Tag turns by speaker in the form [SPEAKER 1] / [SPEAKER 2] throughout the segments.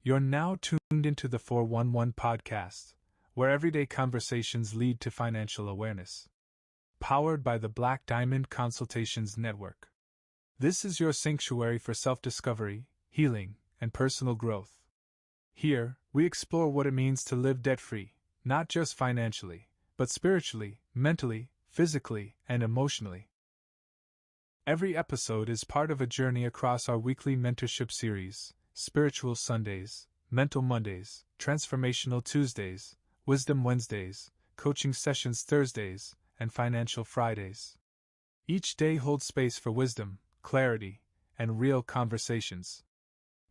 [SPEAKER 1] You're now tuned into the 411 podcast, where everyday conversations lead to financial awareness. Powered by the Black Diamond Consultations Network. This is your sanctuary for self-discovery, healing, and personal growth. Here, we explore what it means to live debt-free, not just financially, but spiritually, mentally, physically, and emotionally. Every episode is part of a journey across our weekly mentorship series: Spiritual Sundays, Mental Mondays, Transformational Tuesdays, Wisdom Wednesdays, Coaching Sessions Thursdays, and Financial Fridays. Each day holds space for wisdom, clarity, and real conversations.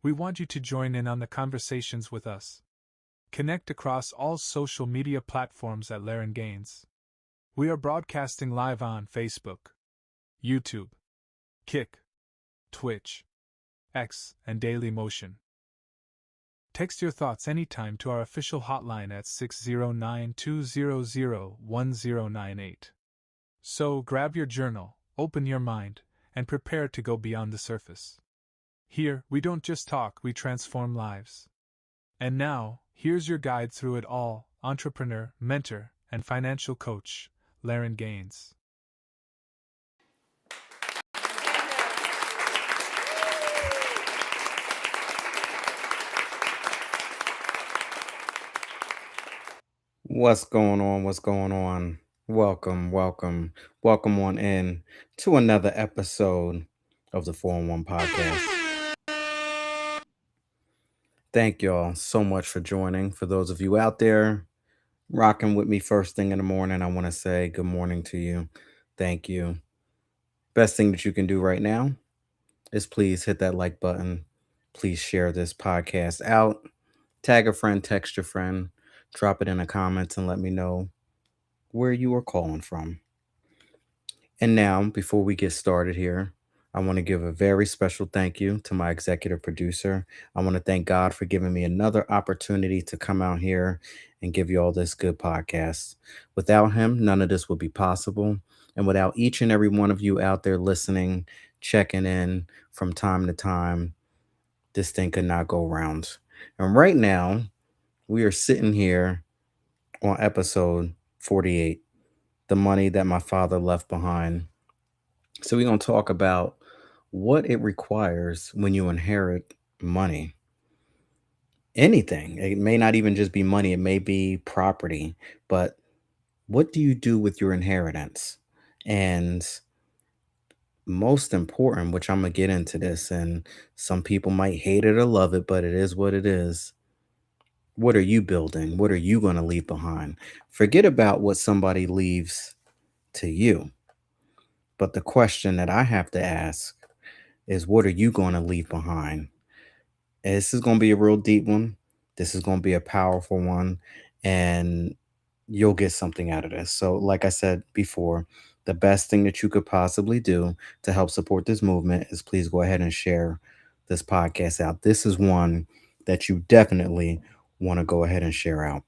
[SPEAKER 1] We want you to join in on the conversations with us. Connect across all social media platforms at Laren Gaines. We are broadcasting live on Facebook, YouTube, Kick, Twitch, X, and Daily Motion. Text your thoughts anytime to our official hotline at 609-200-1098. So grab your journal, open your mind, and prepare to go beyond the surface. Here, we don't just talk, we transform lives. And now, here's your guide through it all, entrepreneur, mentor, and financial coach, Laren Gaines.
[SPEAKER 2] What's going on? What's going on? Welcome on in to another episode of the 411 podcast. Thank y'all so much for joining. For those of you out there rocking with me first thing in the morning, I want to say good morning to you. Thank you. Best thing that you can do right now is please hit that like button. Please share this podcast out. Tag a friend, text your friend, drop it in the comments and let me know where you are calling from. And now, before we get started here, I want to give a very special thank you to my executive producer. I want to thank God for giving me another opportunity to come out here and give you all this good podcast. Without him, none of this would be possible. And without each and every one of you out there listening, checking in from time to time, this thing could not go around. And right now, we are sitting here on episode 48. The money that my father left behind. So we're going to talk about what it requires when you inherit money. Anything. It may not even just be money, it may be property, but what do you do with your inheritance? And most important, which I'm going to get into this, and some people might hate it or love it, but it is what it is. What are you building? What are you going to leave behind? Forget about what somebody leaves to you. But the question that I have to ask is, what are you going to leave behind? And this is going to be a real deep one. This is going to be a powerful one, and you'll get something out of this. So, like I said before, the best thing that you could possibly do to help support this movement is please go ahead and share this podcast out. This is one that you definitely want to go ahead and share out.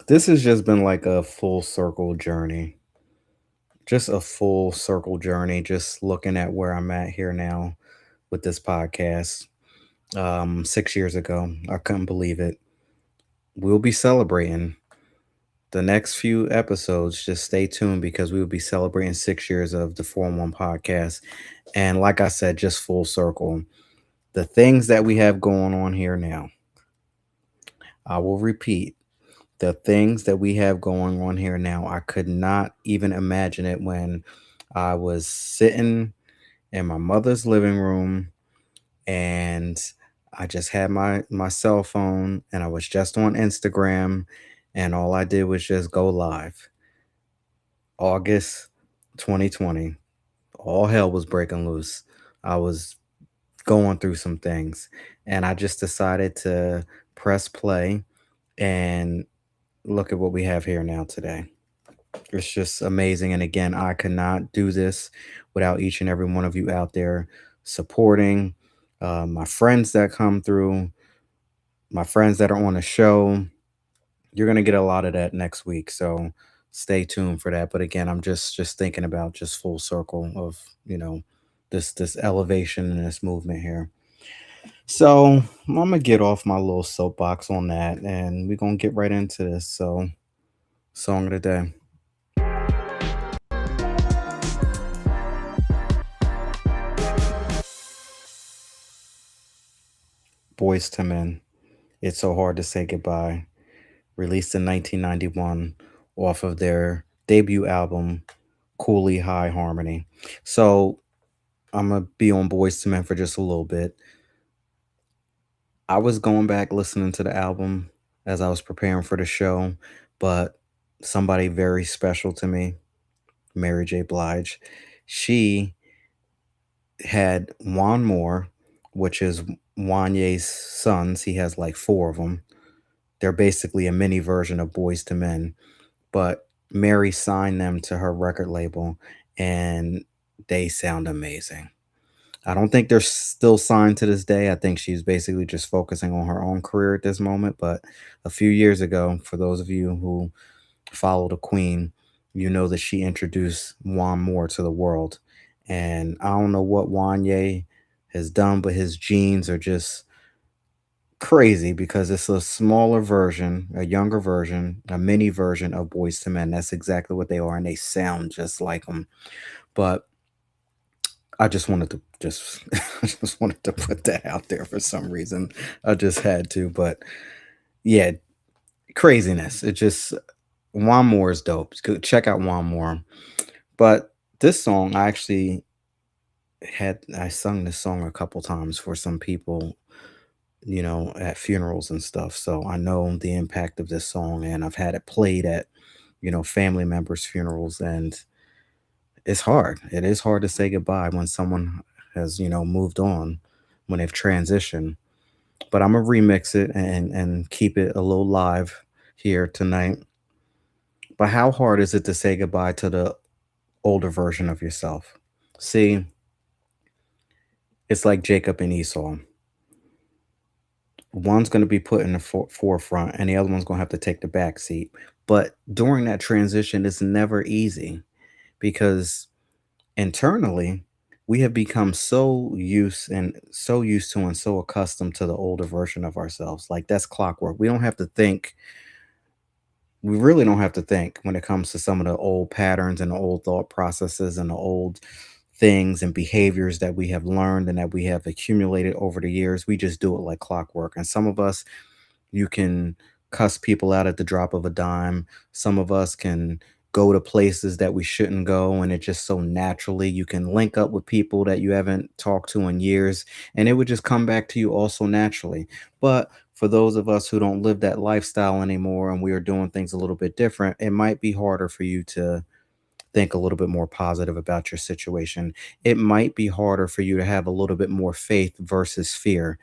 [SPEAKER 2] This has just been like a full circle journey. Just a full circle journey, just looking at where I'm at here now with this podcast. 6 years ago, I couldn't believe it. We'll be celebrating the next few episodes. Just stay tuned because we will be celebrating 6 years of the 411 podcast. And like I said, just full circle. The things that we have going on here now, I will repeat, the things that we have going on here now, I could not even imagine it when I was sitting in my mother's living room and I just had my cell phone and I was just on Instagram and all I did was just go live. August 2020. All hell was breaking loose. I was going through some things and I just decided to press play and look at what we have here now today. It's just amazing. And again, I could not do this without each and every one of you out there supporting, my friends that come through, my friends that are on the show, You're gonna get a lot of that next week, so stay tuned for that. But again, I'm just thinking about just full circle of this elevation and this movement here. So I'm gonna get off my little soapbox on that, and we're gonna get right into this. So, song of the day, Boys to Men. It's so hard to say goodbye. Released in 1991, off of their debut album, CooleyHighHarmony. So I'm gonna be on Boys to Men for just a little bit. I was going back listening to the album as I was preparing for the show, but somebody very special to me, Mary J. Blige, she had Juan Moore, which is Wanye's sons. He has like four of them. They're basically a mini version of Boys to Men, but Mary signed them to her record label and they sound amazing. I don't think they're still signed to this day. I think she's basically just focusing on her own career at this moment. But a few years ago, for those of you who follow the Queen, you know that she introduced Juan Moore to the world. And I don't know what Wanye has done, but his genes are just crazy because it's a smaller version, a younger version, a mini version of Boys to Men. That's exactly what they are, and they sound just like them. But I just wanted to just I just wanted to put that out there for some reason. I just had to, but yeah, craziness. It just Juan Moore is dope. Check out Juan Moore. But this song, I sung this song a couple times for some people, at funerals and stuff. So I know the impact of this song, and I've had it played at, family members' funerals, and it's hard. It is hard to say goodbye when someone has, moved on, when they've transitioned. But I'm gonna remix it and keep it a little live here tonight. But how hard is it to say goodbye to the older version of yourself? See, it's like Jacob and Esau. One's going to be put in the forefront, and the other one's going to have to take the back seat. But during that transition, it's never easy because internally, we have become so used to and so accustomed to the older version of ourselves. Like that's clockwork. We really don't have to think when it comes to some of the old patterns and the old thought processes and the old things and behaviors that we have learned and that we have accumulated over the years. We just do it like clockwork. And some of us, you can cuss people out at the drop of a dime. Some of us can go to places that we shouldn't go, and it just so naturally you can link up with people that you haven't talked to in years, and it would just come back to you also naturally. But for those of us who don't live that lifestyle anymore and we are doing things a little bit different, it might be harder for you to think a little bit more positive about your situation. It might be harder for you to have a little bit more faith versus fear.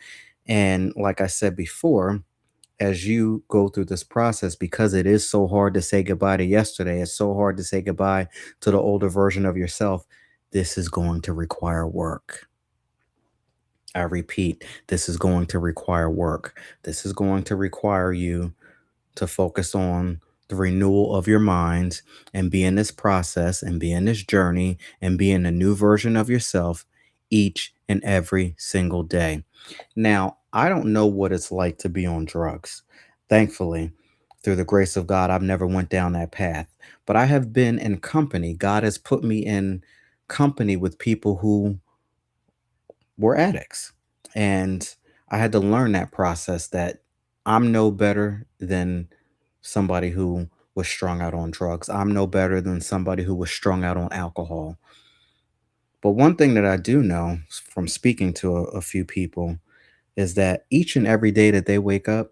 [SPEAKER 2] And like I said before, as you go through this process, because it is so hard to say goodbye to yesterday, it's so hard to say goodbye to the older version of yourself. This is going to require work. I repeat, this is going to require work. This is going to require you to focus on the renewal of your mind and be in this process and be in this journey and be in a new version of yourself each and every single day. Now, I don't know what it's like to be on drugs. Thankfully, through the grace of God, I've never went down that path, but I have been in company. God has put me in company with people who were addicts. And I had to learn that process that I'm no better than somebody who was strung out on drugs. I'm no better than somebody who was strung out on alcohol. But one thing that I do know from speaking to a few people is that each and every day that they wake up,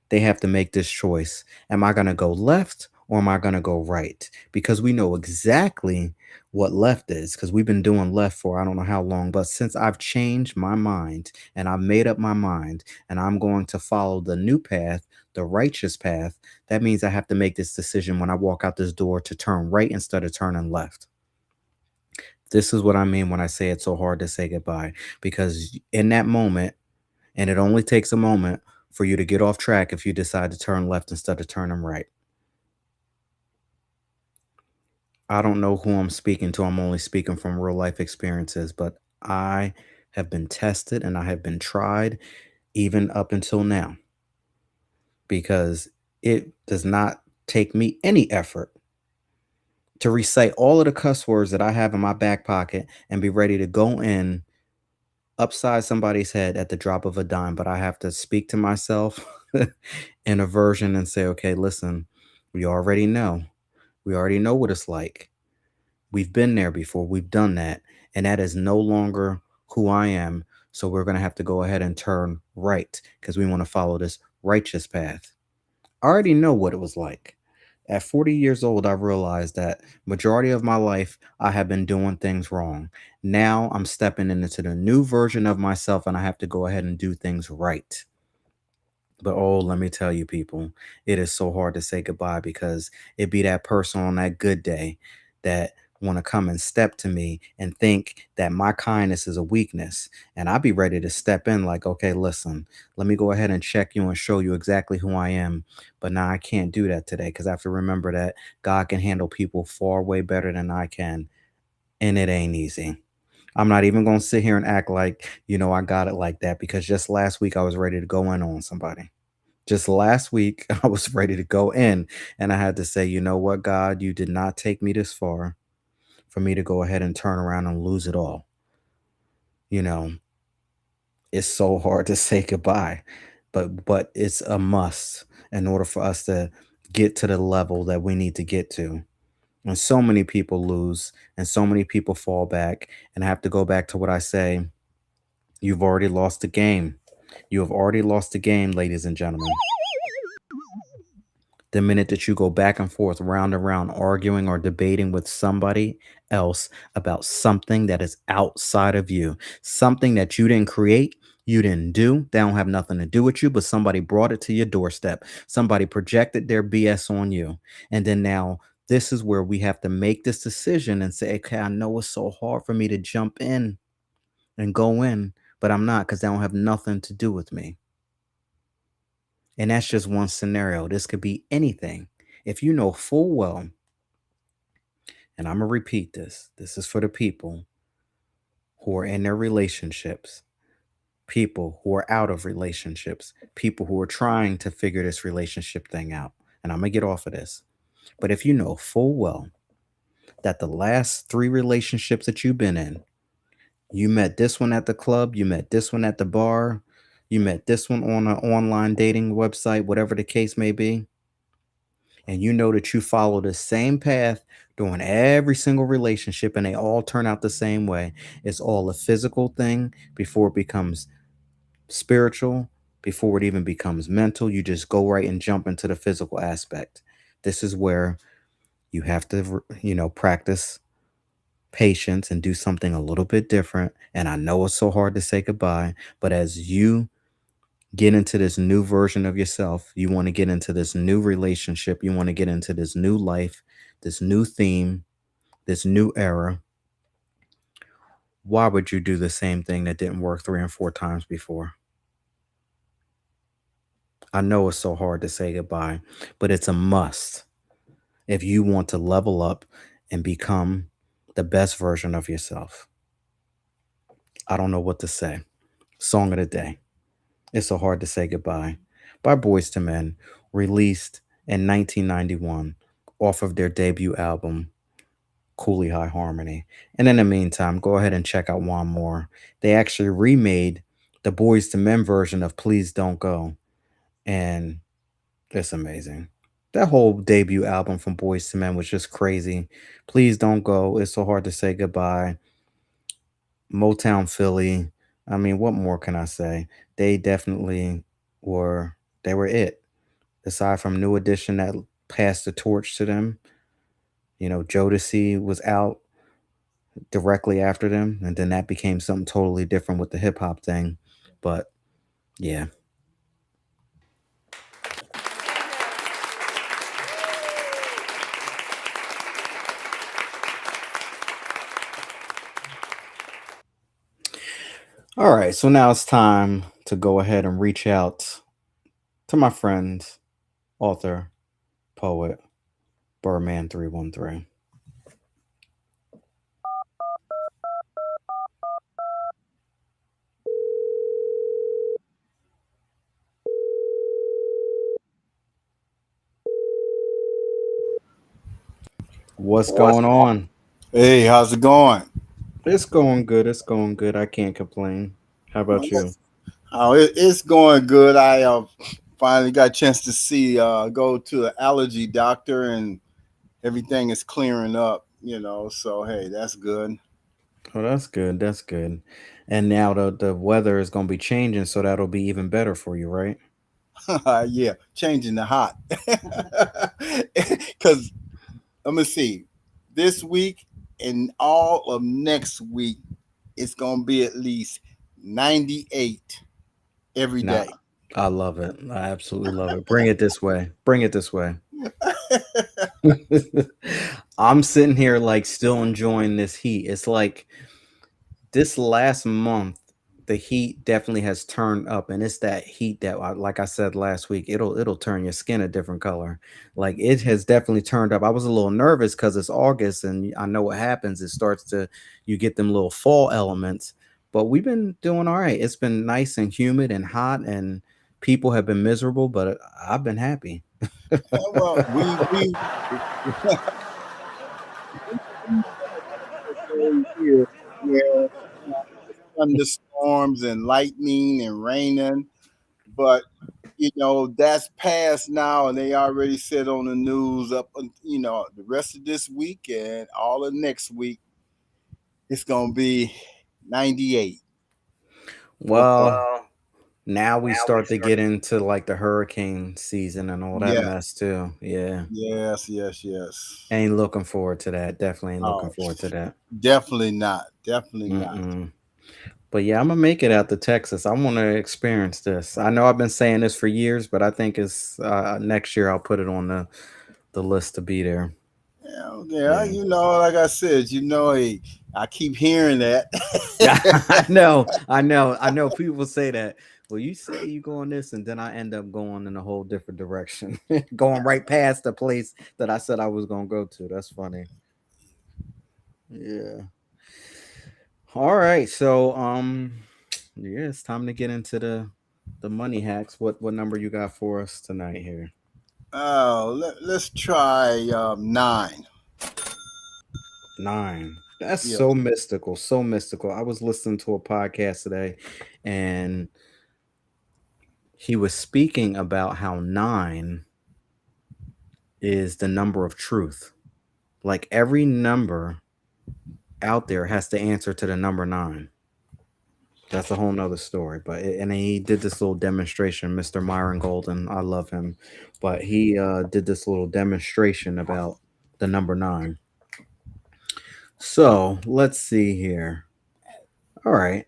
[SPEAKER 2] they have to make this choice. Am I going to go left or am I going to go right? Because we know exactly what left is because we've been doing left for I don't know how long. But since I've changed my mind and I've made up my mind and I'm going to follow the new path, the righteous path, that means I have to make this decision when I walk out this door to turn right instead of turning left. This is what I mean when I say it's so hard to say goodbye because in that moment, and it only takes a moment for you to get off track if you decide to turn left instead of turning right. I don't know who I'm speaking to. I'm only speaking from real life experiences, but I have been tested and I have been tried even up until now because it does not take me any effort to recite all of the cuss words that I have in my back pocket and be ready to go in upside somebody's head at the drop of a dime. But I have to speak to myself in a version and say, okay, listen, we already know. We already know what it's like. We've been there before. We've done that. And that is no longer who I am. So we're going to have to go ahead and turn right because we want to follow this righteous path. I already know what it was like. At 40 years old, I realized that majority of my life I have been doing things wrong. Now I'm stepping into the new version of myself and I have to go ahead and do things right. But oh, let me tell you, people, it is so hard to say goodbye because it be that person on that good day that want to come and step to me and think that my kindness is a weakness. And I'll be ready to step in like, okay, listen, let me go ahead and check you and show you exactly who I am. But now I can't do that today because I have to remember that God can handle people far way better than I can. And it ain't easy. I'm not even going to sit here and act like, I got it like that because just last week I was ready to go in on somebody. Just last week, I was ready to go in, and I had to say, you know what, God, you did not take me this far for me to go ahead and turn around and lose it all. You know, it's so hard to say goodbye, but it's a must in order for us to get to the level that we need to get to. And so many people lose, and so many people fall back, and I have to go back to what I say. You've already lost the game. You have already lost the game, ladies and gentlemen. The minute that you go back and forth, round and round, arguing or debating with somebody else about something that is outside of you, something that you didn't create, you didn't do, they don't have nothing to do with you, but somebody brought it to your doorstep. Somebody projected their BS on you. And then now, this is where we have to make this decision and say, okay, I know it's so hard for me to jump in and go in, but I'm not because they don't have nothing to do with me. And that's just one scenario. This could be anything. If you know full well, and I'm going to repeat this is for the people who are in their relationships, people who are out of relationships, people who are trying to figure this relationship thing out. And I'm going to get off of this. But if you know full well that the last three relationships that you've been in, you met this one at the club, you met this one at the bar, you met this one on an online dating website, whatever the case may be, and you know that you follow the same path during every single relationship and they all turn out the same way. It's all a physical thing before it becomes spiritual, before it even becomes mental. You just go right and jump into the physical aspect. This is where you have to, practice patience and do something a little bit different. And I know it's so hard to say goodbye, but as you get into this new version of yourself. You want to get into this new relationship. You want to get into this new life, this new theme, this new era. Why would you do the same thing that didn't work three and four times before? I know it's so hard to say goodbye, but it's a must if you want to level up and become the best version of yourself. I don't know what to say. Song of the day. It's so hard to say goodbye by Boyz to Men, released in 1991 off of their debut album, CooleyHighHarmony. And in the meantime, go ahead and check out one more. They actually remade the Boyz to Men version of Please Don't Go, and it's amazing. That whole debut album from Boyz to Men was just crazy. Please Don't Go. It's so hard to say goodbye. Motown Philly. I mean, what more can I say? They definitely were it. Aside from New Edition that passed the torch to them, Jodeci was out directly after them, and then that became something totally different with the hip hop thing. But yeah. All right, so now it's time to go ahead and reach out to my friend, author, poet, Birdman313. What's going on?
[SPEAKER 3] Hey, how's it going?
[SPEAKER 2] It's going good. It's going good. I can't complain. How about you?
[SPEAKER 3] It's going good. I finally got a chance to go to the allergy doctor, and everything is clearing up. So hey, that's good.
[SPEAKER 2] Oh, that's good. That's good. And now the weather is going to be changing, so that'll be even better for you, right?
[SPEAKER 3] Yeah, changing the hot. Because let me see, this week and all of next week, it's gonna be at least 98 every
[SPEAKER 2] Nah,
[SPEAKER 3] day.
[SPEAKER 2] I love it. I absolutely love it. Bring it this way. Bring it this way. I'm sitting here like still enjoying this heat. It's like this last month, the heat definitely has turned up, and it's that heat that, like I said last week, it'll turn your skin a different color. Like it has definitely turned up. I was a little nervous because it's August, and I know what happens. It starts to you get them little fall elements, but we've been doing all right. It's been nice and humid and hot, and people have been miserable, but I've been happy.
[SPEAKER 3] Well, we here where thunderstorms and lightning and raining, but that's past now, and they already said on the news the rest of this week and all of next week it's gonna be 98 for
[SPEAKER 2] Well, now we start to get into like the hurricane season and all that
[SPEAKER 3] yeah,
[SPEAKER 2] mess too. Yeah.
[SPEAKER 3] yes.
[SPEAKER 2] Ain't looking forward to that. Definitely ain't looking
[SPEAKER 3] Oh,
[SPEAKER 2] forward to that.
[SPEAKER 3] definitely not.
[SPEAKER 2] Mm-mm. But yeah, I'm gonna make it out to Texas. I want to experience this. I know I've been saying this for years, but I think it's next year. I'll put it on the list to be there.
[SPEAKER 3] Yeah,
[SPEAKER 2] Yeah,
[SPEAKER 3] like I said, hey, I keep hearing that.
[SPEAKER 2] yeah. I know. People say that. Well, you say you go on this, and then I end up going in a whole different direction, going right past the place that I said I was gonna go to. That's funny. Yeah. All right. So, yeah, it's time to get into the money hacks. What number you got for us tonight here?
[SPEAKER 3] Oh, let's try 9.
[SPEAKER 2] 9. That's
[SPEAKER 3] Yeah.
[SPEAKER 2] so mystical, so mystical. I was listening to a podcast today, and he was speaking about how 9 is the number of truth. Like every number out there has to answer to the number 9. That's a whole nother story. But and he did this little demonstration, Mr. Myron Golden. I love him. But he did this little demonstration about the number 9. So let's see here. All right,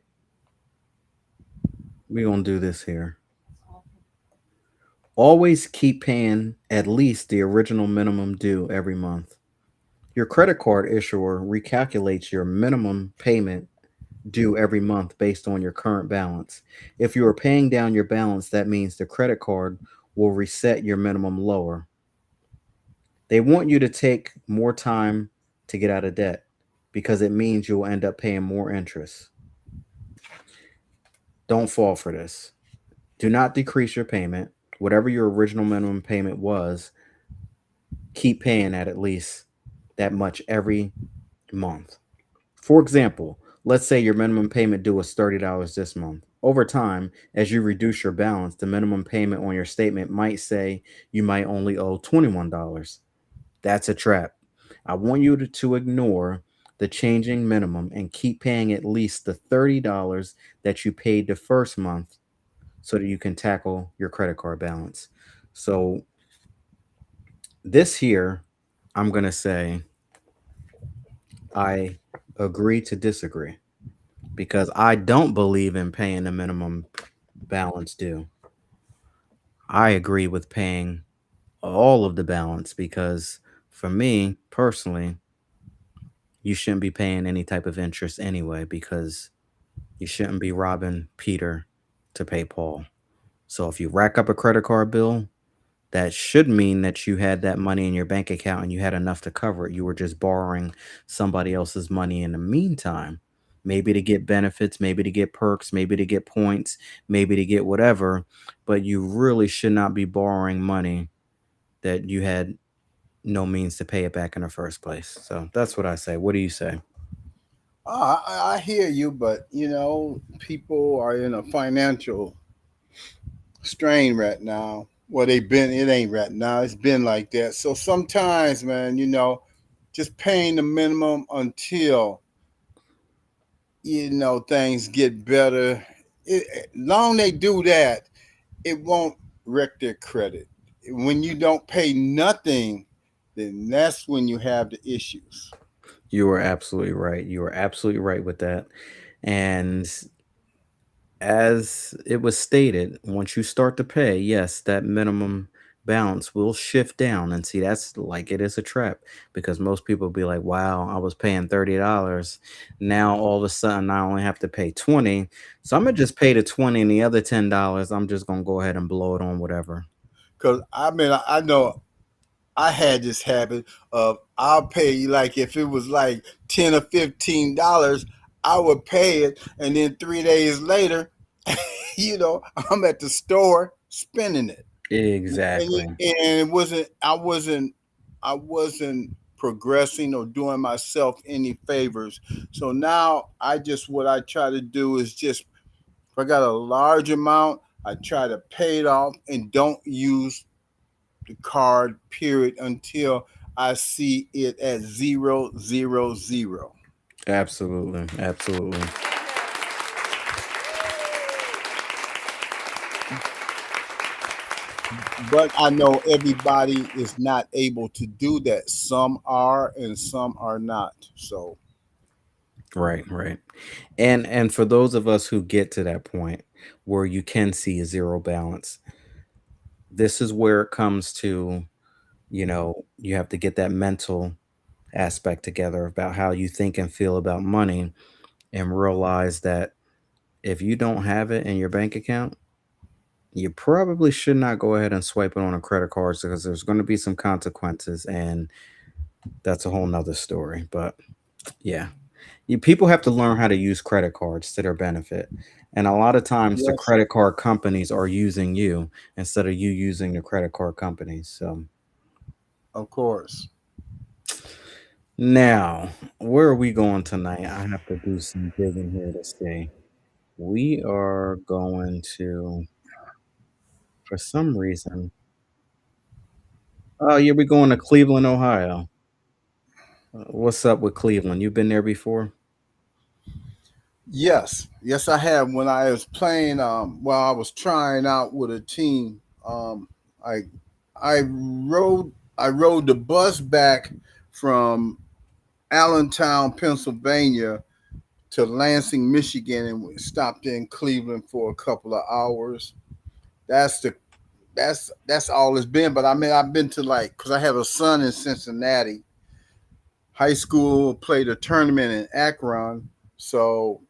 [SPEAKER 2] we're gonna do this here. Always keep paying at least the original minimum due every month. Your credit card issuer recalculates your minimum payment due every month based on your current balance. If you are paying down your balance, that means the credit card will reset your minimum lower. They want you to take more time to get out of debt because it means you'll end up paying more interest. Don't fall for this. Do not decrease your payment. Whatever your original minimum payment was, keep paying at least that much every month. For example, let's say your minimum payment due is $30 this month. Over time, as you reduce your balance, the minimum payment on your statement might say you might only owe $21. That's a trap. I want you to ignore the changing minimum and keep paying at least the $30 that you paid the first month so that you can tackle your credit card balance. So, this here, I'm going to say I agree to disagree because I don't believe in paying the minimum balance due. I agree with paying all of the balance because for me personally, you shouldn't be paying any type of interest anyway because you shouldn't be robbing Peter to pay Paul. So if you rack up a credit card bill, that should mean that you had that money in your bank account and you had enough to cover it. You were just borrowing somebody else's money in the meantime, maybe to get benefits, maybe to get perks, maybe to get points, maybe to get whatever. But you really should not be borrowing money that you had no means to pay it back in the first place. So that's what I say. What do you say?
[SPEAKER 3] I hear you, but people are in a financial strain right now. Well, they've been. It ain't right now. It's been like that. So sometimes, man, just paying the minimum until things get better. Long they do that, it won't wreck their credit. When you don't pay nothing, then that's when you have the issues.
[SPEAKER 2] You are absolutely right. You are absolutely right with that. And as it was stated, once you start to pay, yes, that minimum balance will shift down. And see, that's like it is a trap because most people be like, wow, I was paying $30. Now all of a sudden I only have to pay 20. So I'm gonna just pay the 20 and the other $10. I'm just gonna go ahead and blow it on whatever.
[SPEAKER 3] Because I know I had this habit of I'll pay you, like if it was like $10 or $15, I would pay it, and then 3 days later, I'm at the store spending it,
[SPEAKER 2] Exactly.
[SPEAKER 3] and I wasn't progressing or doing myself any favors. So now what I try to do is just, if I got a large amount, I try to pay it off and don't use the card period until I see it at 000.
[SPEAKER 2] Absolutely. Absolutely.
[SPEAKER 3] But I know everybody is not able to do that. Some are and some are not. So
[SPEAKER 2] Right, right. And for those of us who get to that point where you can see a zero balance, this is where it comes to, you have to get that mental aspect together about how you think and feel about money and realize that if you don't have it in your bank account, you probably should not go ahead and swipe it on a credit card because there's going to be some consequences, and that's a whole nother story. But yeah, people have to learn how to use credit cards to their benefit. And a lot of times the
[SPEAKER 3] yes,
[SPEAKER 2] credit card companies are using you instead of you using the credit card companies. So
[SPEAKER 3] of course.
[SPEAKER 2] now, where are we going tonight? I have to do some digging here to see. We are going to, for some reason, oh yeah, we're going to Cleveland, Ohio. What's up with Cleveland? You've been there before?
[SPEAKER 3] Yes, I have. When I was playing, while I was trying out with a team, I I rode the bus back from Allentown, Pennsylvania, to Lansing, Michigan, and we stopped in Cleveland for a couple of hours. That's the that's all it's been. But I mean, I've been to, like, because I have a son in Cincinnati. High school played a tournament in Akron, so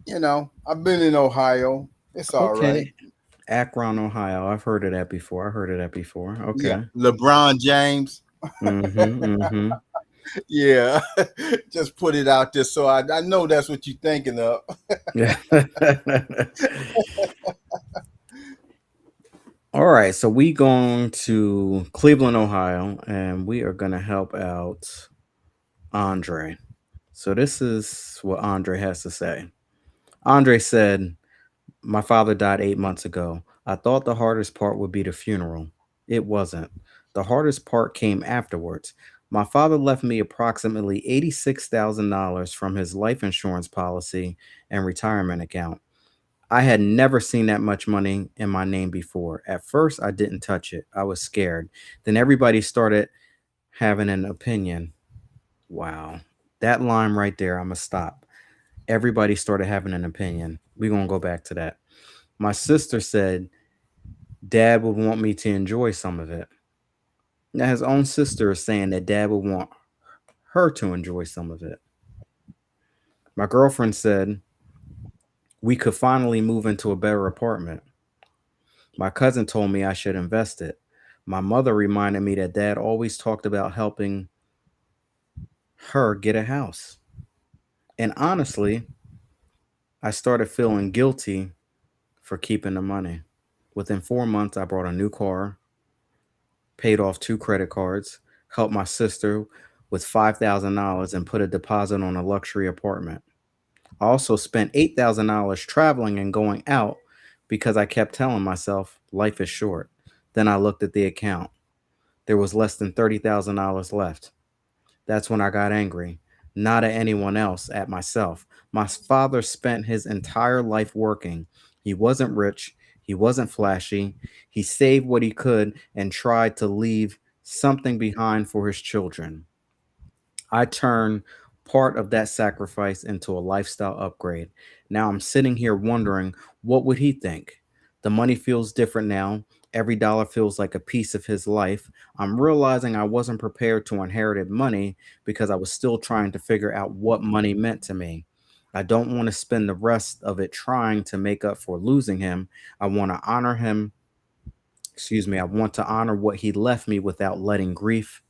[SPEAKER 3] I've been in Ohio. It's all right.
[SPEAKER 2] Okay. Akron, Ohio. I've heard of that before. I heard of that before.
[SPEAKER 3] Yeah,
[SPEAKER 2] Okay.
[SPEAKER 3] LeBron James.
[SPEAKER 2] Mm-hmm. Mm-hmm.
[SPEAKER 3] Yeah, just put it out there, so I know that's what you're thinking of.
[SPEAKER 2] Yeah. All right. So we going to Cleveland, Ohio, and we are gonna help out Andre. So this is what Andre has to say. Andre said, my father died 8 months ago. I thought the hardest part would be the funeral. It wasn't. The hardest part came afterwards. My father left me approximately $86,000 from his life insurance policy and retirement account. I had never seen that much money in my name before. At first, I didn't touch it. I was scared. Then everybody started having an opinion. Wow. That line right there, I'm going to stop. Everybody started having an opinion. We're going to go back to that. My sister said dad would want me to enjoy some of it. Now, his own sister is saying that dad would want her to enjoy some of it. My girlfriend said we could finally move into a better apartment. My cousin told me I should invest it. My mother reminded me that dad always talked about helping her get a house. And honestly, I started feeling guilty for keeping the money. Within 4 months, I bought a new car, paid off 2 credit cards, helped my sister with $5,000, and put a deposit on a luxury apartment. I also spent $8,000 traveling and going out because I kept telling myself life is short. Then I looked at the account. There was less than $30,000 left. That's when I got angry. Not at anyone else, at myself. My father spent his entire life working. He wasn't rich, he wasn't flashy. He saved what he could and tried to leave something behind for his children. I turned part of that sacrifice into a lifestyle upgrade. Now I'm sitting here wondering, what would he think? The money feels different now. Every dollar feels like a piece of his life. I'm realizing I wasn't prepared to inherit money because I was still trying to figure out what money meant to me. I don't want to spend the rest of it trying to make up for losing him. I want to honor him. Excuse me. I want to honor what he left me without letting grief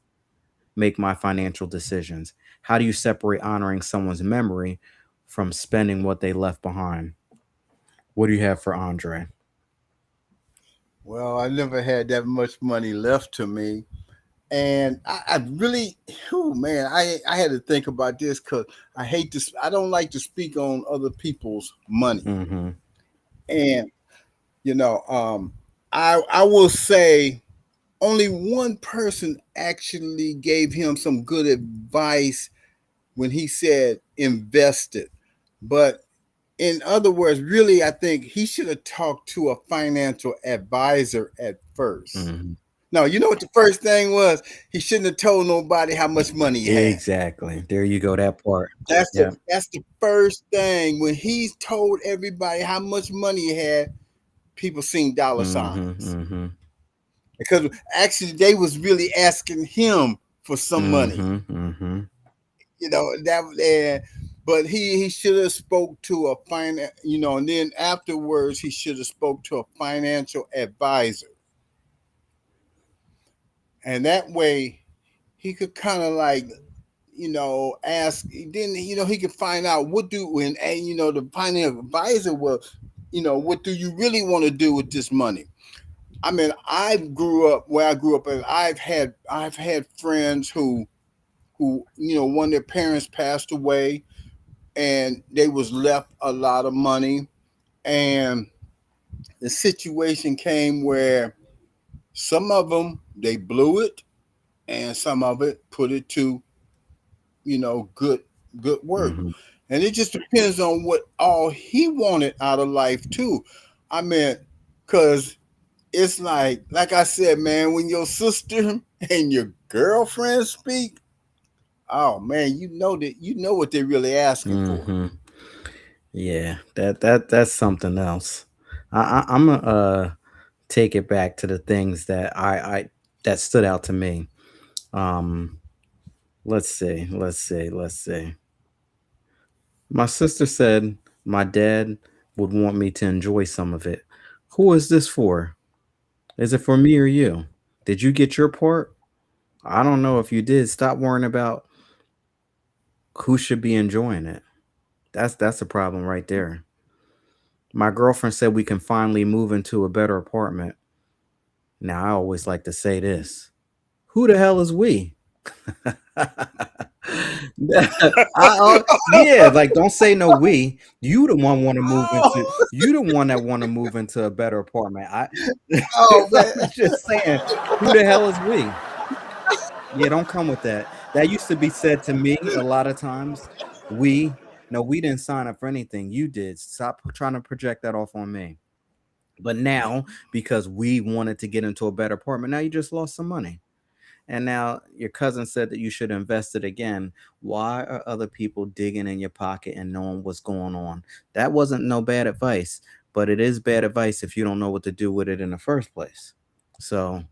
[SPEAKER 2] make my financial decisions. How do you separate honoring someone's memory from spending what they left behind? What do you have for Andre?
[SPEAKER 3] Well, I never had that much money left to me. And I really, oh man, I had to think about this because I don't like to speak on other people's money.
[SPEAKER 2] Mm-hmm.
[SPEAKER 3] And, you know, I will say only one person actually gave him some good advice when he said invest it. But in other words, really, I think he should have talked to a financial advisor at first.
[SPEAKER 2] Mm-hmm.
[SPEAKER 3] No, you know what the first thing was? He shouldn't have told nobody how much money he had.
[SPEAKER 2] Exactly. There you go. That part.
[SPEAKER 3] That's
[SPEAKER 2] Yeah.
[SPEAKER 3] the first thing. When he told everybody how much money he had, people seen dollar
[SPEAKER 2] Mm-hmm.
[SPEAKER 3] signs.
[SPEAKER 2] Mm-hmm.
[SPEAKER 3] Because actually they was really asking him for some money.
[SPEAKER 2] Mm-hmm. Mm-hmm.
[SPEAKER 3] You know, but he should have spoke to a and then afterwards he should have spoke to a financial advisor. And that way he could kind of like ask. Then he could find out the financial advisor will, what do you really want to do with this money? I mean, I grew up where I grew up, and I've had friends who one of their parents passed away, and they was left a lot of money, and the situation came where some of them they blew it, and some of it put it to good work.
[SPEAKER 2] Mm-hmm.
[SPEAKER 3] And it just depends on what all he wanted out of life too. I mean, because it's like I said, man, when your sister and your girlfriend speak, oh man, you know what they're really asking for.
[SPEAKER 2] Mm-hmm. Yeah. That's something else. I'm gonna take it back to the things that I that stood out to me. Um. Let's see. Let's see. Let's see. My sister said my dad would want me to enjoy some of it. Who is this for? Is it for me or you? Did you get your part? I don't know if you did. Stop worrying about who should be enjoying it. That's a problem right there. My girlfriend said we can finally move into a better apartment. Now I always like to say this. Who the hell is we? Yeah, like don't say no we. You the one want to move into
[SPEAKER 3] Oh,
[SPEAKER 2] you the one that want to move into a better apartment.
[SPEAKER 3] oh man.
[SPEAKER 2] I'm just saying, who the hell is we? Yeah, don't come with that. That used to be said to me a lot of times. We no, we didn't sign up for anything. You did. Stop trying to project that off on me. But now, because we wanted to get into a better apartment, now you just lost some money. And now your cousin said that you should invest it again. Why are other people digging in your pocket and knowing what's going on? That wasn't no bad advice, but it is bad advice if you don't know what to do with it in the first place. So,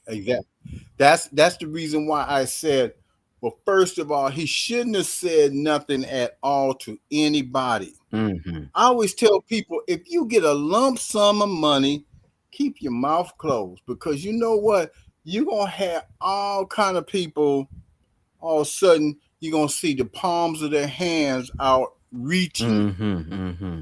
[SPEAKER 3] Exactly. That's the reason why I said, well, first of all, he shouldn't have said nothing at all to anybody.
[SPEAKER 2] mhm.
[SPEAKER 3] I always tell people if you get a lump sum of money, keep your mouth closed, because you know what? You're gonna have all kind of people. All of a sudden, you're gonna see the palms of their hands out reaching,
[SPEAKER 2] Mm-hmm.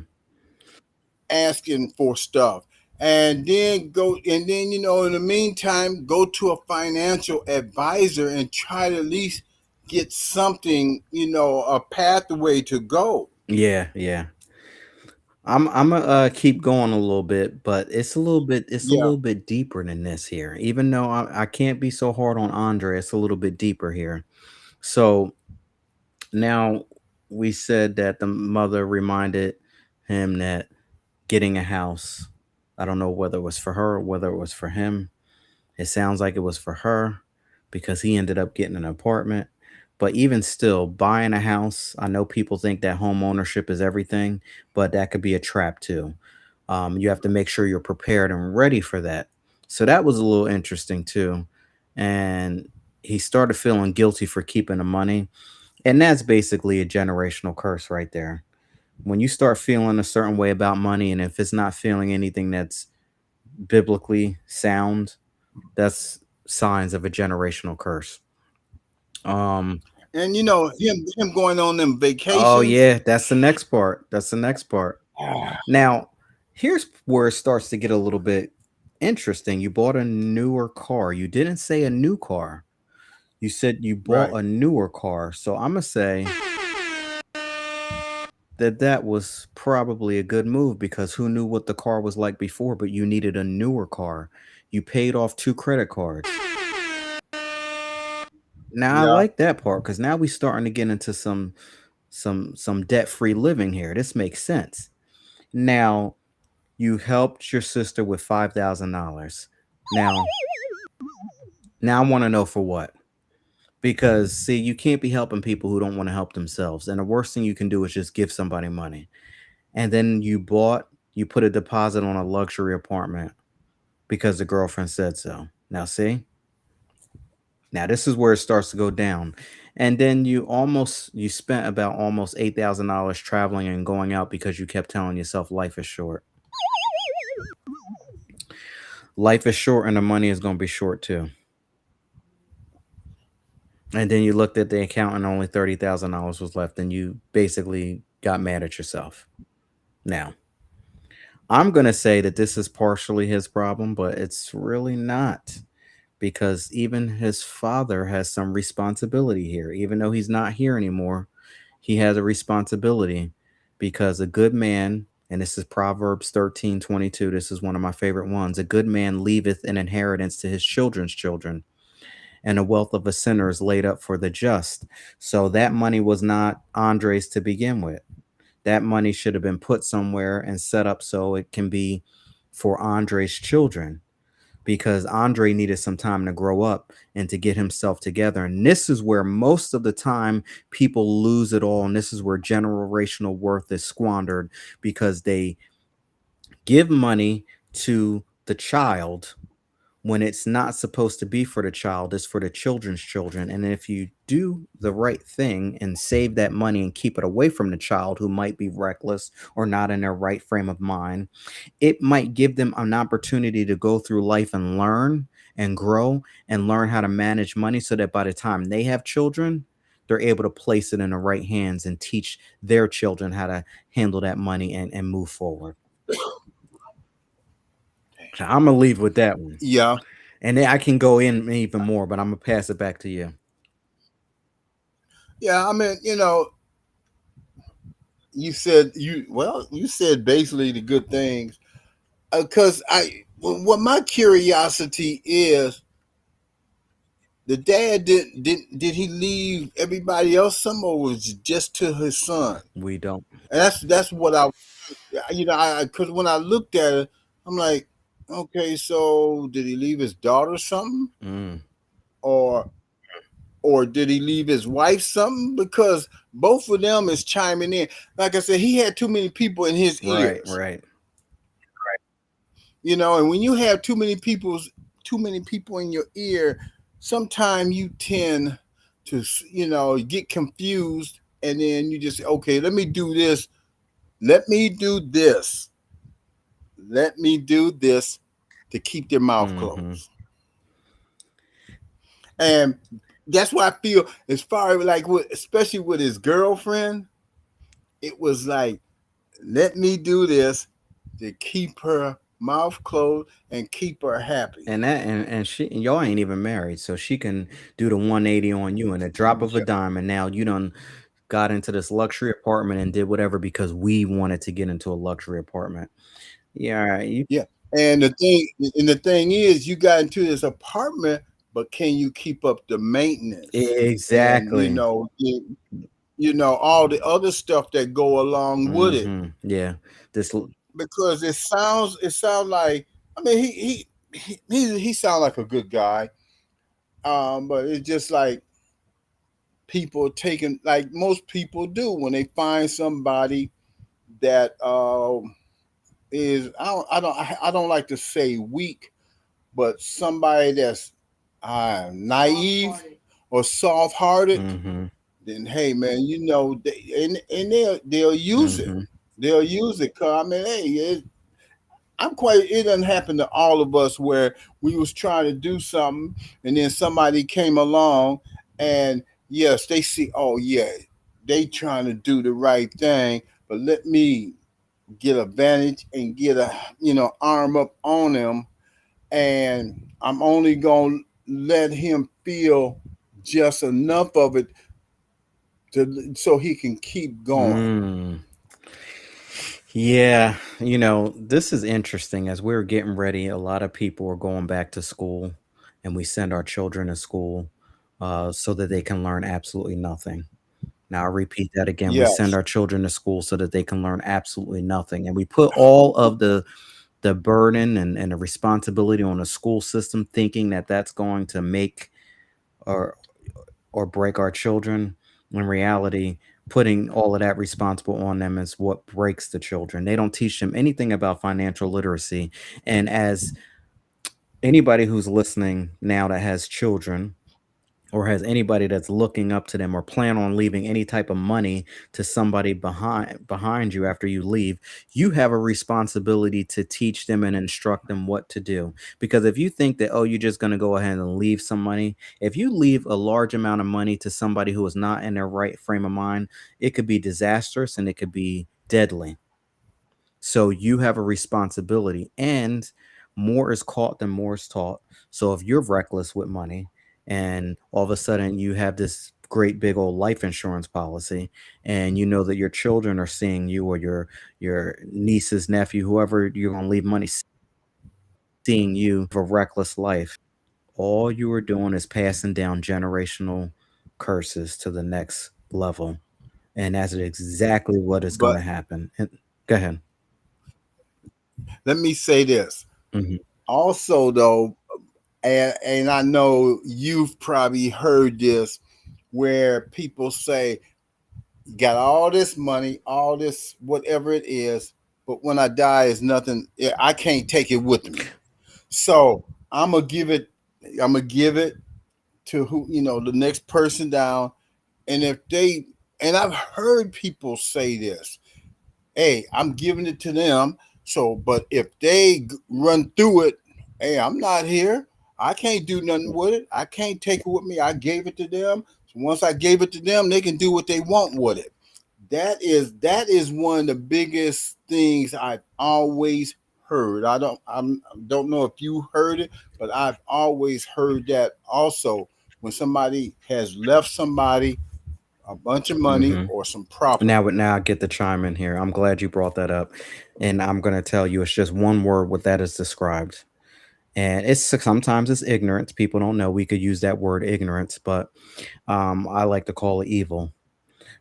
[SPEAKER 3] asking for stuff. And then, in the meantime, go to a financial advisor and try to at least get something, a pathway to go.
[SPEAKER 2] Yeah, yeah. I'm gonna keep going a little bit, but it's a
[SPEAKER 3] Yeah.
[SPEAKER 2] little bit deeper than this here. Even though I can't be so hard on Andre, it's a little bit deeper here. So now we said that the mother reminded him that getting a house, I don't know whether it was for her or whether it was for him. It sounds like it was for her because he ended up getting an apartment. But even still, buying a house, I know people think that home ownership is everything, but that could be a trap too. You have to make sure you're prepared and ready for that. So that was a little interesting too. And he started feeling guilty for keeping the money. And that's basically a generational curse right there. When you start feeling a certain way about money, and if it's not feeling anything that's biblically sound, that's signs of a generational curse. Um,
[SPEAKER 3] And him going on them
[SPEAKER 2] oh
[SPEAKER 3] vacations.
[SPEAKER 2] yeah, that's the next part. That's the next part. Now, here's where it starts to get a little bit interesting. You bought a newer car. You didn't say a new car. You said you bought
[SPEAKER 3] Right.
[SPEAKER 2] a newer car. So I'm gonna say that that was probably a good move because who knew what the car was like before, but you needed a newer car. You paid off 2 credit cards. Now I
[SPEAKER 3] Yeah.
[SPEAKER 2] like that part because now we starting to get into some debt-free living here. This makes sense. Now you helped your sister with $5,000. Now, now I want to know for what? Because see, you can't be helping people who don't want to help themselves. And the worst thing you can do is just give somebody money. And then you put a deposit on a luxury apartment because the girlfriend said so. Now see? Now this is where it starts to go down. And then you spent about almost $8,000 traveling and going out because you kept telling yourself life is short. Life is short and the money is going to be short too. And then you looked at the account and only $30,000 was left and you basically got mad at yourself. Now, I'm going to say that this is partially his problem, but it's really not because even his father has some responsibility here. Even though he's not here anymore, he has a responsibility because a good man, and this is Proverbs 13:22. This is one of my favorite ones. A good man leaveth an inheritance to his children's children, and a wealth of a sinner is laid up for the just. So that money was not Andre's to begin with. That money should have been put somewhere and set up so it can be for Andre's children because Andre needed some time to grow up and to get himself together. And this is where most of the time people lose it all. And this is where generational worth is squandered because they give money to the child when it's not supposed to be for the child, it's for the children's children. And if you do the right thing and save that money and keep it away from the child who might be reckless or not in their right frame of mind, it might give them an opportunity to go through life and learn and grow and learn how to manage money so that by the time they have children, they're able to place it in the right hands and teach their children how to handle that money and move forward. So I'm gonna leave with that one.
[SPEAKER 3] Yeah.
[SPEAKER 2] And then I can go in even more, but I'm gonna pass it back to you.
[SPEAKER 3] Yeah. I mean, you said basically the good things. Because what my curiosity is, the dad did he leave everybody else some, or was it just to his son?
[SPEAKER 2] We don't.
[SPEAKER 3] And that's what I because when I looked at it, I'm like, okay, so did he leave his daughter something,
[SPEAKER 2] Mm,
[SPEAKER 3] or or did he leave his wife something? Because both of them is chiming in. Like I said, he had too many people in his
[SPEAKER 2] right,
[SPEAKER 3] ears,
[SPEAKER 2] right.
[SPEAKER 3] and when you have too many people in your ear, sometimes you tend to get confused, and then you just, okay, let me do this, let me do this, let me do this, to keep their mouth
[SPEAKER 2] Mm-hmm.
[SPEAKER 3] closed. And that's why I feel, as far as like with, especially with his girlfriend, it was like, let me do this to keep her mouth closed and keep her happy.
[SPEAKER 2] And she and y'all ain't even married, so she can do the 180 on you in a drop of a
[SPEAKER 3] Yeah.
[SPEAKER 2] dime. And now you done got into this luxury apartment and did whatever because we wanted to get into a luxury apartment. Yeah, you
[SPEAKER 3] Yeah. And the thing is, you got into this apartment, but can you keep up the maintenance? And
[SPEAKER 2] exactly.
[SPEAKER 3] all the other stuff that go along with it.
[SPEAKER 2] Yeah. This
[SPEAKER 3] Because it sounds like, I mean, he sounds like a good guy. But it's just like people taking, like most people do when they find somebody that is, I don't like to say weak, but somebody that's naive or soft hearted.
[SPEAKER 2] mm-hmm.
[SPEAKER 3] Then hey man, and they'll use it.
[SPEAKER 2] Mm-hmm.
[SPEAKER 3] They'll use it. Cause I mean, hey, it doesn't happen to all of us where we was trying to do something and then somebody came along and yes, they see, oh yeah, they trying to do the right thing, but let me get advantage and get a arm up on them, and I'm only gonna let him feel just enough of it so he can keep going.
[SPEAKER 2] Mm. Yeah, this is interesting. As we're getting ready, a lot of people are going back to school, and we send our children to school so that they can learn absolutely nothing. Now, I'll repeat that again. We send
[SPEAKER 3] Yes,
[SPEAKER 2] our children to school so that they can learn absolutely nothing. And we put all of the burden and the responsibility on the school system, thinking that that's going to make or or break our children. In reality, putting all of that responsible on them is what breaks the children. They don't teach them anything about financial literacy. And as anybody who's listening now that has children, or has anybody that's looking up to them or plan on leaving any type of money to somebody behind you after you leave, you have a responsibility to teach them and instruct them what to do. Because if you think that, oh, you're just going to go ahead and leave some money, if you leave a large amount of money to somebody who is not in their right frame of mind, it could be disastrous and it could be deadly. So you have a responsibility, and more is caught than more is taught. So if you're reckless with money and all of a sudden you have this great big old life insurance policy, and you know that your children are seeing you, or your nieces, nephew, whoever you're going to leave money, seeing you have a reckless life, all you are doing is passing down generational curses to the next level. And that's exactly what is going
[SPEAKER 3] but
[SPEAKER 2] to happen. And go ahead.
[SPEAKER 3] let me say this
[SPEAKER 2] Mhm.
[SPEAKER 3] also though, and I know you've probably heard this, where people say, you got all this money, all this whatever it is, but when I die, is nothing. I can't take it with me. So I'm gonna give it. I'm gonna give it to the next person down. And if they, and I've heard people say this, hey, I'm giving it to them. So, but if they run through it, hey, I'm not here. I can't do nothing with it. I can't take it with me. I gave it to them. So once I gave it to them, they can do what they want with it. That is one of the biggest things I've always heard. I don't know if you heard it, but I've always heard that also, when somebody has left somebody a bunch of money
[SPEAKER 2] Mhm.
[SPEAKER 3] or some property.
[SPEAKER 2] Now I get the chime in here. I'm glad you brought that up, and I'm gonna tell you it's just one word what that is described, and it's sometimes it's ignorance. People don't know we could use that word ignorance, but I like to call it evil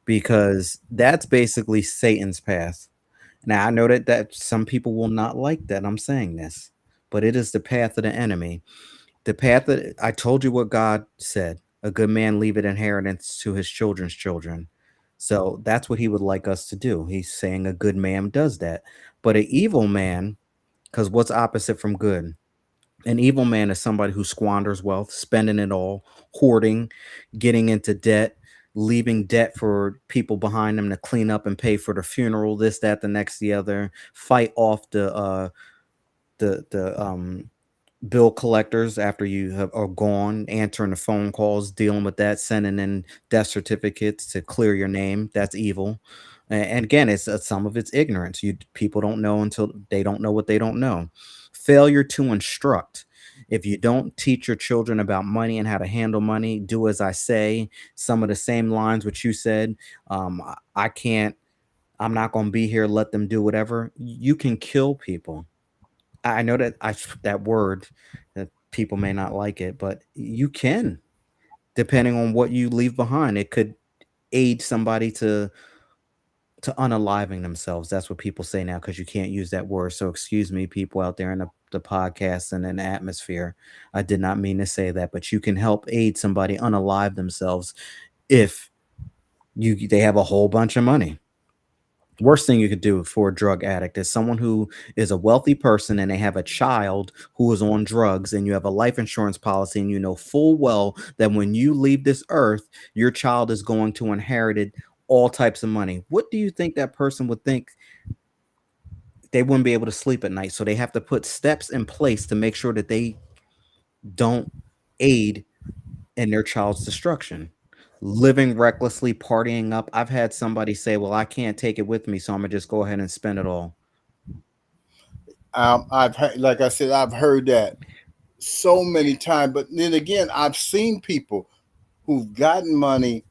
[SPEAKER 2] because that's basically Satan's path. Now I know that some people will not like that I'm saying this, but it is the path of the enemy. The path that I told you what God said, a good man leave an inheritance to his children's children. So that's what he would like us to do. He's saying a good man does that. But an evil man, because what's opposite from good? An evil man is somebody who squanders wealth, spending it all, hoarding, getting into debt, leaving debt for people behind them to clean up and pay for the funeral, this, that, the next, the other, fight off the bill collectors after you are gone, answering the phone calls, dealing with that, sending in death certificates to clear your name. That's evil. And again, it's some of it's ignorance. You people don't know until they don't know what they don't know. Failure to instruct. If you don't teach your children about money and how to handle money, do as I say. Some of the same lines which you said. I can't. I'm not going to be here. Let them do whatever. You can kill people. I know that that word that people may not like it, but you can, depending on what you leave behind. It could aid somebody to unaliving themselves. That's what people say now because you can't use that word. So excuse me, people out there in the podcast and in the atmosphere. I did not mean to say that, but you can help aid somebody unalive themselves if they have a whole bunch of money. Worst thing you could do for a drug addict is someone who is a wealthy person and they have a child who is on drugs, and you have a life insurance policy and you know full well that when you leave this earth your child is going to inherit all types of money. What do you think that person would think? They wouldn't be able to sleep at night, so they have to put steps in place to make sure that they don't aid in their child's destruction. Living recklessly, partying up. I've had somebody say, well, I can't take it with me, so I'm gonna just go ahead and spend it all.
[SPEAKER 3] I've heard, like I said, I've heard that so many times. But then again, I've seen people who've gotten money,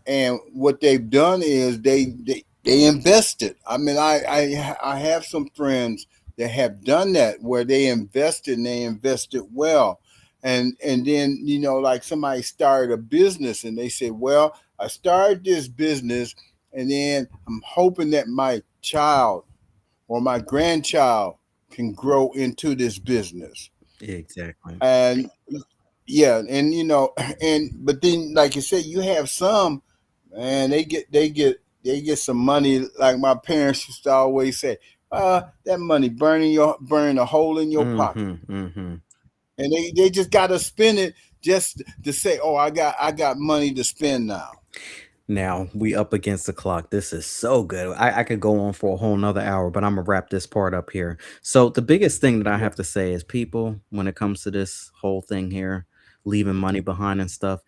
[SPEAKER 3] and what they've done is they invested. I mean, I have some friends that have done that where they invested and they invested well. And then, like somebody started a business and they said, well, I started this business, and then I'm hoping that my child or my grandchild can grow into this business.
[SPEAKER 2] Exactly.
[SPEAKER 3] And yeah, and and but then, like you said, you have some, man, they get some money. Like my parents used to always say, that money burning a hole in your pocket.
[SPEAKER 2] Mhm, mhm.
[SPEAKER 3] And they just gotta spend it just to say, oh, I got money to spend now.
[SPEAKER 2] Now we up against the clock. This is so good. I could go on for a whole nother hour, but I'm gonna wrap this part up here. So the biggest thing that I
[SPEAKER 3] Yeah.
[SPEAKER 2] have to say is people, when it comes to this whole thing here, leaving money behind and stuff,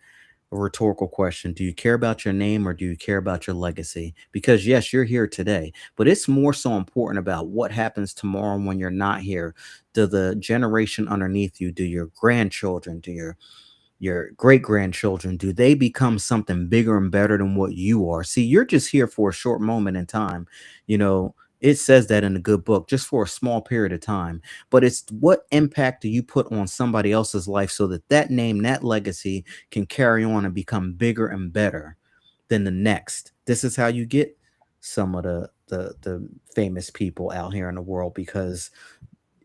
[SPEAKER 2] a rhetorical question. Do you care about your name or do you care about your legacy? Because yes, you're here today, but it's more so important about what happens tomorrow when you're not here. Do the generation underneath you, do your grandchildren, do your great grandchildren, do they become something bigger and better than what you are? See, you're just here for a short moment in time. You know, it says that in a good book, just for a small period of time. But it's what impact do you put on somebody else's life so that that name, that legacy can carry on and become bigger and better than the next. This is how you get some of the famous people out here in the world because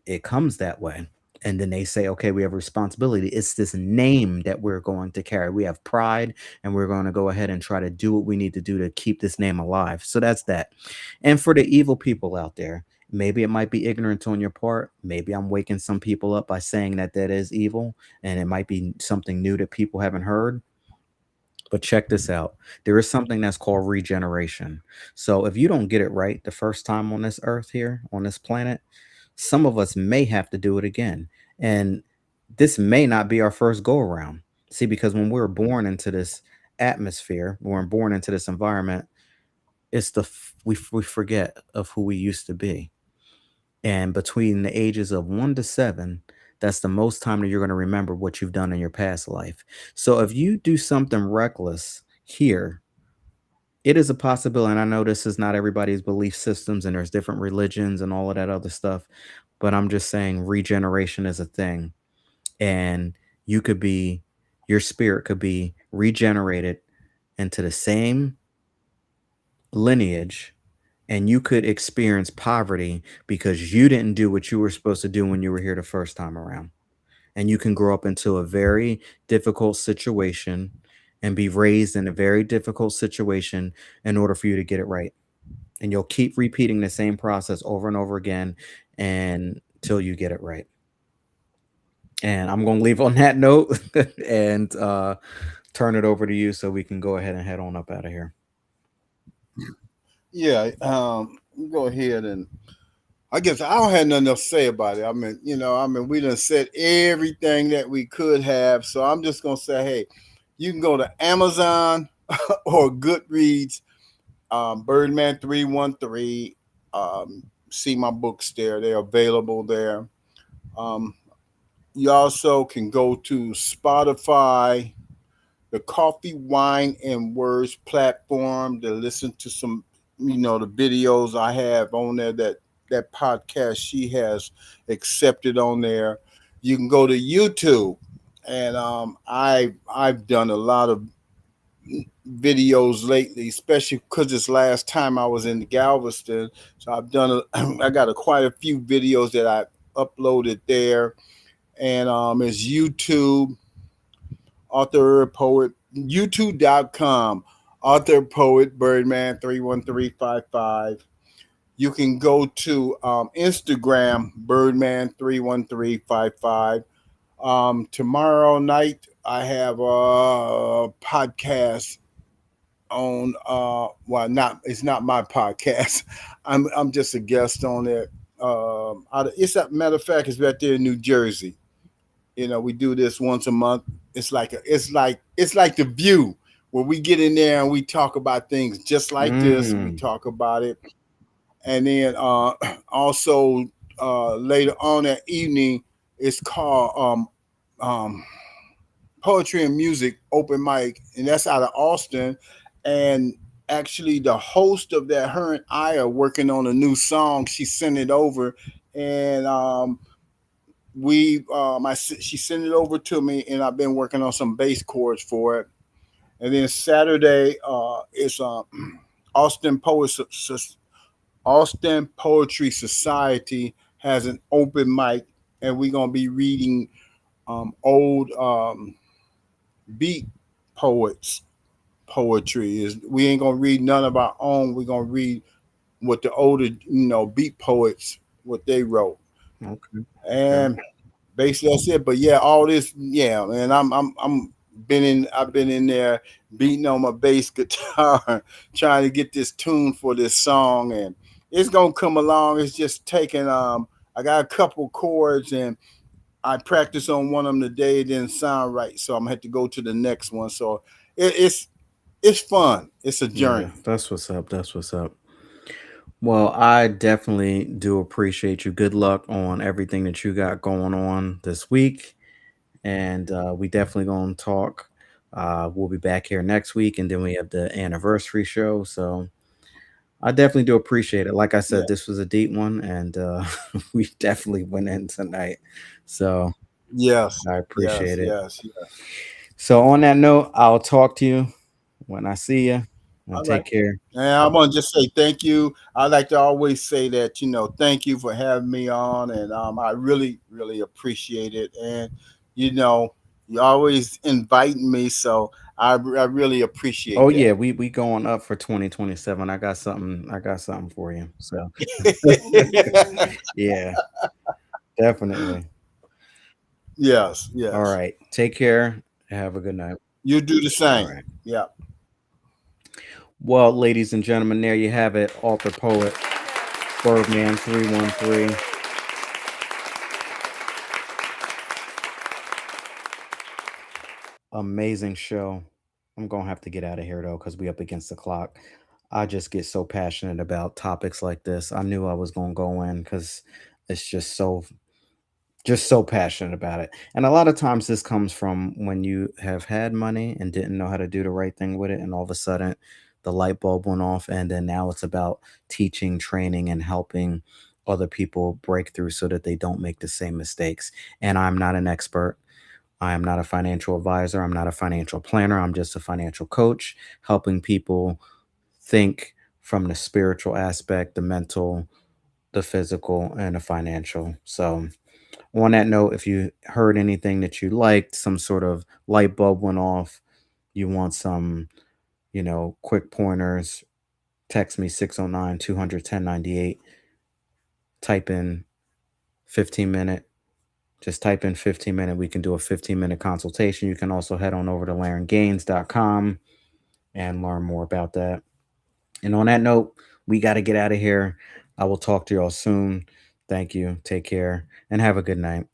[SPEAKER 2] it comes that way. And then they say, okay, we have a responsibility. It's this name that we're going to carry. We have pride, and we're going to go ahead and try to do what we need to do to keep this name alive. So that's that. And for the evil people out there, maybe it might be ignorance on your part. Maybe I'm waking some people up by saying that that is evil, and it might be something new that people haven't heard. But check this out. There is something that's called regeneration. So if you don't get it right the first time on this earth here, on this planet, some of us may have to do it again. And this may not be our first go around. See, because when we're born into this atmosphere, when we're born into this environment, it's we forget of who we used to be. And between the ages of 1 to 7, that's the most time that you're going to remember what you've done in your past life. So if you do something reckless here, it is a possibility. And I know this is not everybody's belief systems and there's different religions and all of that other stuff, but I'm just saying regeneration is a thing. And you could be, your spirit could be regenerated into the same lineage, and you could experience poverty because you didn't do what you were supposed to do when you were here the first time around. And you can grow up into a very difficult situation and be raised in a very difficult situation in order for you to get it right. And you'll keep repeating the same process over and over again until you get it right. And I'm going to leave on that note and turn it over to you so we can go ahead and head on up out of here.
[SPEAKER 3] Yeah. Go ahead and I guess I don't have nothing else to say about it. I mean, we done said everything that we could have. So I'm just gonna say, hey, you can go to Amazon or Goodreads, Birdman 313. See my books there; they're available there. Um, you also can go to Spotify, the Coffee, Wine, and Words platform to listen to some, the videos I have on there that podcast she has accepted on there. You can go to YouTube, and I've done a lot of videos lately, especially because this last time I was in Galveston. So I got quite a few videos that I uploaded there, and it's YouTube, author poet, youtube.com, author poet Birdman 31355. You can go to Instagram Birdman 31355. Tomorrow night I have a podcast on not it's not my podcast. I'm just a guest on it. It's a matter of fact, it's right there in New Jersey. We do this once a month. It's like the View, where we get in there and we talk about things just like this. We
[SPEAKER 2] Mm,
[SPEAKER 3] talk about it, and then also later on that evening, it's called Poetry and Music Open Mic, and that's out of Austin. And actually, the host of that, her and I are working on a new song. She sent it over, and she sent it over to me, and I've been working on some bass chords for it. And then Saturday, it's Austin Poets Austin Poetry Society has an open mic, and we're gonna be reading old beat poets poetry. Is We ain't gonna read none of our own. We're gonna read what the older beat poets what they wrote,
[SPEAKER 2] okay. Yeah.
[SPEAKER 3] and basically that's it. But yeah, all this, yeah, man. I've been in there beating on my bass guitar, trying to get this tune for this song, and it's gonna come along. It's just taking I got a couple chords, and I practiced on one of them today. It didn't sound right, so I'm gonna have to go to the next one. So it's fun. It's a
[SPEAKER 2] Yeah,
[SPEAKER 3] journey.
[SPEAKER 2] that's what's up. That's what's up. Well, I definitely do appreciate you. Good luck on everything that you got going on this week. And we definitely going to talk. We'll be back here next week. And then we have the anniversary show. So I definitely do appreciate it. Like I
[SPEAKER 3] Yeah.
[SPEAKER 2] said, this was a deep one. And we definitely went in tonight. So
[SPEAKER 3] Yes.
[SPEAKER 2] I
[SPEAKER 3] Yes.
[SPEAKER 2] appreciate it.
[SPEAKER 3] Yes. Yes.
[SPEAKER 2] So on that note, I'll talk to you when I see you. And
[SPEAKER 3] All right.
[SPEAKER 2] take care.
[SPEAKER 3] And I want to just say thank you. I like to always say that, thank you for having me on. And I really, really appreciate it. And, you know, you always inviting me. So I really
[SPEAKER 2] Oh
[SPEAKER 3] appreciate
[SPEAKER 2] yeah,
[SPEAKER 3] that.
[SPEAKER 2] we going up for 2027. I got something for you. So yeah, definitely.
[SPEAKER 3] Yes.
[SPEAKER 2] All
[SPEAKER 3] Yes.
[SPEAKER 2] right. Take care. Have a good night.
[SPEAKER 3] You do the
[SPEAKER 2] All
[SPEAKER 3] same.
[SPEAKER 2] right.
[SPEAKER 3] Yeah.
[SPEAKER 2] Well, ladies and gentlemen, there you have it. Author poet Birdman 313. Amazing show. I'm gonna have to get out of here though, because we up against the clock. I just get so passionate about topics like this. I knew I was gonna go in because it's just so passionate about it. And a lot of times this comes from when you have had money and didn't know how to do the right thing with it, and all of a sudden the light bulb went off, and then now it's about teaching, training, and helping other people break through so that they don't make the same mistakes. And I'm not an expert. I am not a financial advisor. I'm not a financial planner. I'm just a financial coach helping people think from the spiritual aspect, the mental, the physical, and the financial. So, on that note, if you heard anything that you liked, some sort of light bulb went off, you want some, quick pointers, text me 609 200 1098. Type in 15-minute. Just type in 15-minute. We can do a 15-minute consultation. You can also head on over to LaronGaines.com and learn more about that. And on that note, we got to get out of here. I will talk to y'all soon. Thank you. Take care and have a good night.